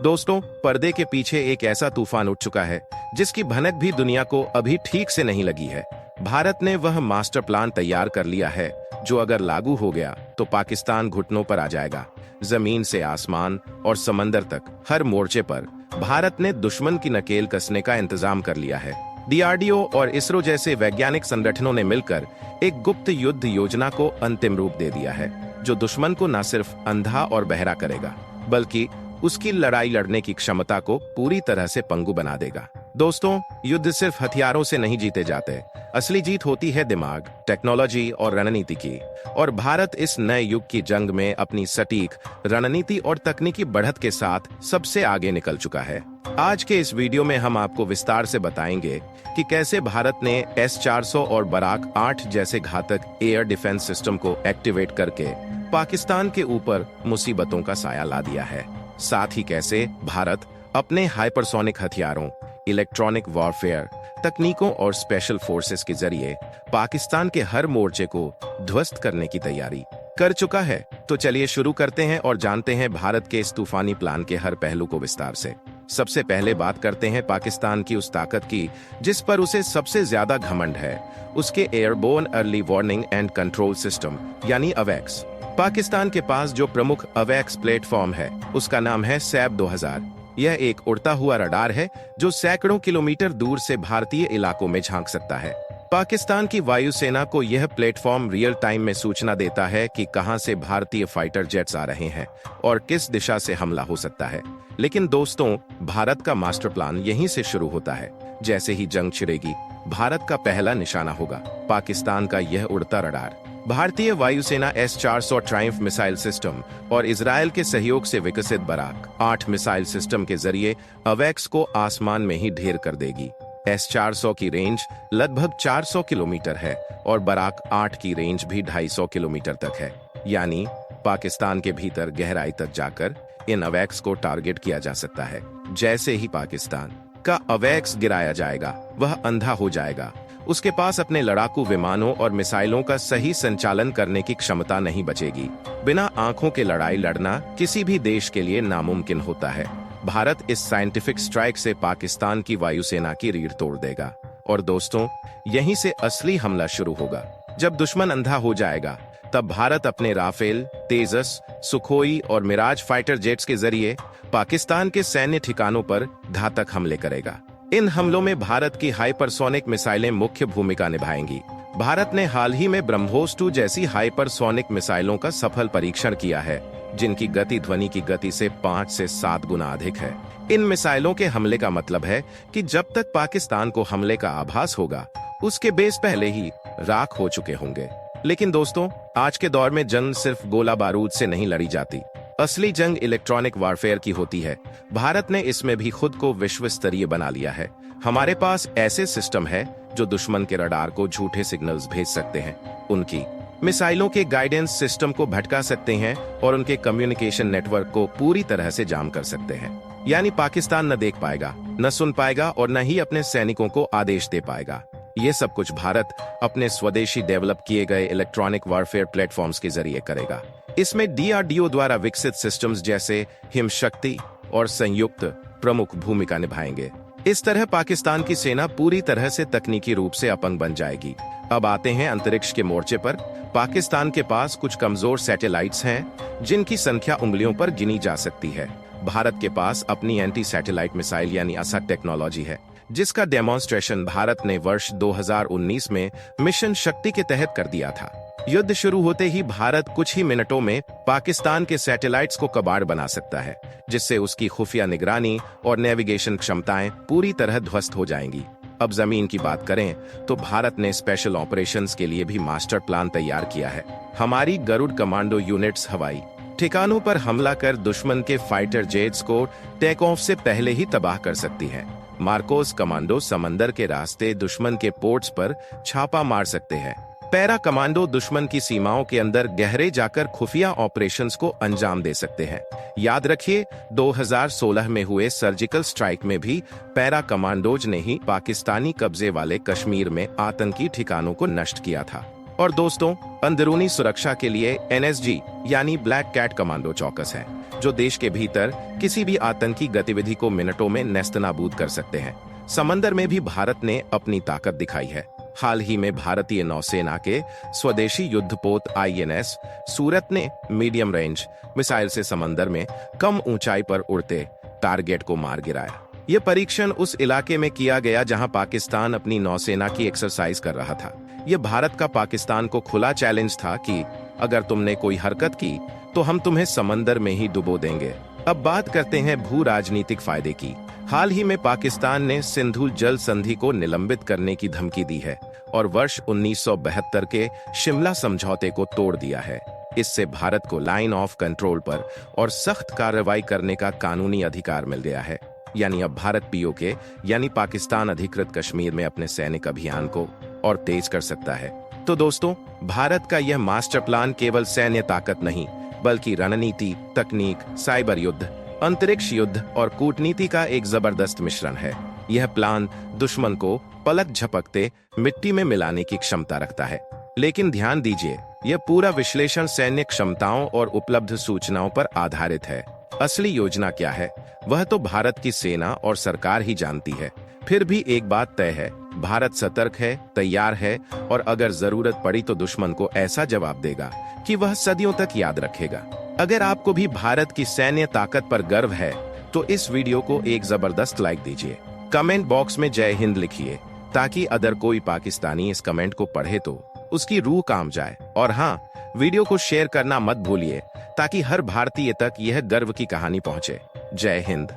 दोस्तों, पर्दे के पीछे एक ऐसा तूफान उठ चुका है जिसकी भनक भी दुनिया को अभी ठीक से नहीं लगी है। भारत ने वह मास्टर प्लान तैयार कर लिया है जो अगर लागू हो गया तो पाकिस्तान घुटनों पर आ जाएगा। जमीन से आसमान और समंदर तक हर मोर्चे पर भारत ने दुश्मन की नकेल कसने का इंतजाम कर लिया है। डीआरडीओ और इसरो जैसे वैज्ञानिक संगठनों ने मिलकर एक गुप्त युद्ध योजना को अंतिम रूप दे दिया है जो दुश्मन को न सिर्फ अंधा और बहरा करेगा बल्कि उसकी लड़ाई लड़ने की क्षमता को पूरी तरह से पंगु बना देगा। दोस्तों, युद्ध सिर्फ हथियारों से नहीं जीते जाते। असली जीत होती है दिमाग, टेक्नोलॉजी और रणनीति की। और भारत इस नए युग की जंग में अपनी सटीक रणनीति और तकनीकी बढ़त के साथ सबसे आगे निकल चुका है। आज के इस वीडियो में हम आपको विस्तार से बताएंगे कि कैसे भारत ने S-400 और बराक 8 जैसे घातक एयर डिफेंस सिस्टम को एक्टिवेट करके पाकिस्तान के ऊपर मुसीबतों का साया ला दिया है। साथ ही कैसे भारत अपने हाइपरसोनिक हथियारों, इलेक्ट्रॉनिक वॉरफेयर तकनीकों और स्पेशल फोर्सेस के जरिए पाकिस्तान के हर मोर्चे को ध्वस्त करने की तैयारी कर चुका है। तो चलिए शुरू करते हैं और जानते हैं भारत के इस तूफानी प्लान के हर पहलू को विस्तार से। सबसे पहले बात करते हैं पाकिस्तान की उस ताकत की जिस पर उसे सबसे ज्यादा घमंड है, उसके airborne early warning and control system यानी अवैक्स। पाकिस्तान के पास जो प्रमुख अवैक्स प्लेटफॉर्म है उसका नाम है सैब 2000। यह एक उड़ता हुआ रडार है जो सैकड़ों किलोमीटर दूर से भारतीय इलाकों में झांक सकता है। पाकिस्तान की वायुसेना को यह प्लेटफॉर्म रियल टाइम में सूचना देता है कि कहां से भारतीय फाइटर जेट्स आ रहे हैं और किस दिशा से हमला हो सकता है। लेकिन दोस्तों, भारत का मास्टर प्लान यहीं से शुरू होता है। जैसे ही जंग छिड़ेगी, भारत का पहला निशाना होगा पाकिस्तान का यह उड़ता रडार। भारतीय वायुसेना S-400 ट्रायम्फ मिसाइल सिस्टम और इजरायल के सहयोग से विकसित बराक 8 मिसाइल सिस्टम के जरिए अवैक्स को आसमान में ही ढेर कर देगी। S-400 की रेंज लगभग 400 किलोमीटर है और बराक 8 की रेंज भी 250 किलोमीटर तक है। यानी पाकिस्तान के भीतर गहराई तक जाकर इन अवैक्स को टारगेट किया जा सकता है। जैसे ही पाकिस्तान का अवैक्स गिराया जाएगा, वह अंधा हो जाएगा। उसके पास अपने लड़ाकू विमानों और मिसाइलों का सही संचालन करने की क्षमता नहीं बचेगी। बिना आंखों के लड़ाई लड़ना किसी भी देश के लिए नामुमकिन होता है। भारत इस साइंटिफिक स्ट्राइक से पाकिस्तान की वायुसेना की रीढ़ तोड़ देगा। और दोस्तों, यहीं से असली हमला शुरू होगा। जब दुश्मन अंधा हो जाएगा, तब भारत अपने राफेल, तेजस, सुखोई और मिराज फाइटर जेट्स के जरिए पाकिस्तान के सैन्य ठिकानों पर घातक हमले करेगा। इन हमलों में भारत की हाइपरसोनिक मिसाइलें मुख्य भूमिका निभाएंगी। भारत ने हाल ही में ब्रह्मोस 2 जैसी हाइपरसोनिक मिसाइलों का सफल परीक्षण किया है, जिनकी गति ध्वनि की गति से 5 से 7 गुना अधिक है। इन मिसाइलों के हमले का मतलब है कि जब तक पाकिस्तान को हमले का आभास होगा, उसके बेस पहले ही राख हो चुके होंगे। लेकिन दोस्तों, आज के दौर में जंग सिर्फ गोला बारूद से नहीं लड़ी जाती। असली जंग इलेक्ट्रॉनिक वारफेयर की होती है। भारत ने इसमें भी खुद को विश्व स्तरीय बना लिया है। हमारे पास ऐसे सिस्टम है जो दुश्मन के रडार को झूठे सिग्नल्स भेज सकते हैं, उनकी मिसाइलों के गाइडेंस सिस्टम को भटका सकते हैं और उनके कम्युनिकेशन नेटवर्क को पूरी तरह से जाम कर सकते हैं। यानी पाकिस्तान न देख पाएगा, न सुन पाएगा और न ही अपने सैनिकों को आदेश दे पाएगा। ये सब कुछ भारत अपने स्वदेशी डेवलप किए गए इलेक्ट्रॉनिक वारफेयर प्लेटफॉर्म्स के जरिए करेगा। इसमें डीआरडीओ द्वारा विकसित सिस्टम्स जैसे हिमशक्ति और संयुक्त प्रमुख भूमिका निभाएंगे। इस तरह पाकिस्तान की सेना पूरी तरह से तकनीकी रूप से अपंग बन जाएगी। अब आते हैं अंतरिक्ष के मोर्चे पर। पाकिस्तान के पास कुछ कमजोर सैटेलाइट्स हैं जिनकी संख्या उंगलियों पर गिनी जा सकती है। भारत के पास अपनी एंटी सैटेलाइट मिसाइल यानी असद टेक्नोलॉजी है, जिसका डेमोन्स्ट्रेशन भारत ने वर्ष 2019 में मिशन शक्ति के तहत कर दिया था। युद्ध शुरू होते ही भारत कुछ ही मिनटों में पाकिस्तान के सैटेलाइट्स को कबाड़ बना सकता है, जिससे उसकी खुफिया निगरानी और नेविगेशन क्षमताएं पूरी तरह ध्वस्त हो जाएंगी। अब जमीन की बात करें तो भारत ने स्पेशल ऑपरेशंस के लिए भी मास्टर प्लान तैयार किया है। हमारी गरुड़ कमांडो यूनिट्स हवाई ठिकानों पर हमला कर दुश्मन के फाइटर जेट्स को टेक ऑफ से पहले ही तबाह कर सकती है। मार्कोस कमांडो समंदर के रास्ते दुश्मन के पोर्ट्स पर छापा मार सकते हैं। पैरा कमांडो दुश्मन की सीमाओं के अंदर गहरे जाकर खुफिया ऑपरेशंस को अंजाम दे सकते हैं। याद रखिए, 2016 में हुए सर्जिकल स्ट्राइक में भी पैरा कमांडोज ने ही पाकिस्तानी कब्जे वाले कश्मीर में आतंकी ठिकानों को नष्ट किया था। और दोस्तों, अंदरूनी सुरक्षा के लिए NSG यानी ब्लैक कैट कमांडो चौकस है। जो देश के भीतर किसी भी आतंकी गतिविधि को मिनटों में नेस्तनाबूद कर सकते हैं। समंदर में भी भारत ने अपनी ताकत दिखाई है। हाल ही में भारतीय नौसेना के स्वदेशी युद्धपोत INS सूरत ने मीडियम रेंज मिसाइल से समंदर में कम ऊंचाई पर उड़ते टारगेट को मार गिराया। ये परीक्षण उस इलाके में किया गया जहां पाकिस्तान अपनी नौसेना की एक्सरसाइज कर रहा था। यह भारत का पाकिस्तान को खुला चैलेंज था कि अगर तुमने कोई हरकत की तो हम तुम्हें समंदर में ही डुबो देंगे। अब बात करते हैं भू राजनीतिक फायदे की। हाल ही में पाकिस्तान ने सिंधु जल संधि को निलंबित करने की धमकी दी है और वर्ष 1972 के शिमला समझौते को तोड़ दिया है। इससे भारत को लाइन ऑफ कंट्रोल पर और सख्त कार्रवाई करने का कानूनी अधिकार मिल गया है। यानी अब भारत POK यानी पाकिस्तान अधिकृत कश्मीर में अपने सैनिक अभियान को और तेज कर सकता है। तो दोस्तों, भारत का यह मास्टर प्लान केवल सैन्य ताकत नहीं, बल्कि रणनीति, तकनीक, साइबर युद्ध, अंतरिक्ष युद्ध और कूटनीति का एक जबरदस्त मिश्रण है। यह प्लान दुश्मन को पलक झपकते मिट्टी में मिलाने की क्षमता रखता है। लेकिन ध्यान दीजिए, यह पूरा विश्लेषण सैन्य क्षमताओं और उपलब्ध सूचनाओं पर आधारित है। असली योजना क्या है, वह तो भारत की सेना और सरकार ही जानती है। फिर भी एक बात तय है, भारत सतर्क है, तैयार है और अगर जरूरत पड़ी तो दुश्मन को ऐसा जवाब देगा कि वह सदियों तक याद रखेगा। अगर आपको भी भारत की सैन्य ताकत पर गर्व है तो इस वीडियो को एक जबरदस्त लाइक दीजिए। कमेंट बॉक्स में जय हिंद लिखिए ताकि अगर कोई पाकिस्तानी इस कमेंट को पढ़े तो उसकी रूह काम जाए। और हाँ, वीडियो को शेयर करना मत भूलिए ताकि हर भारतीय तक यह गर्व की कहानी पहुंचे। जय हिंद।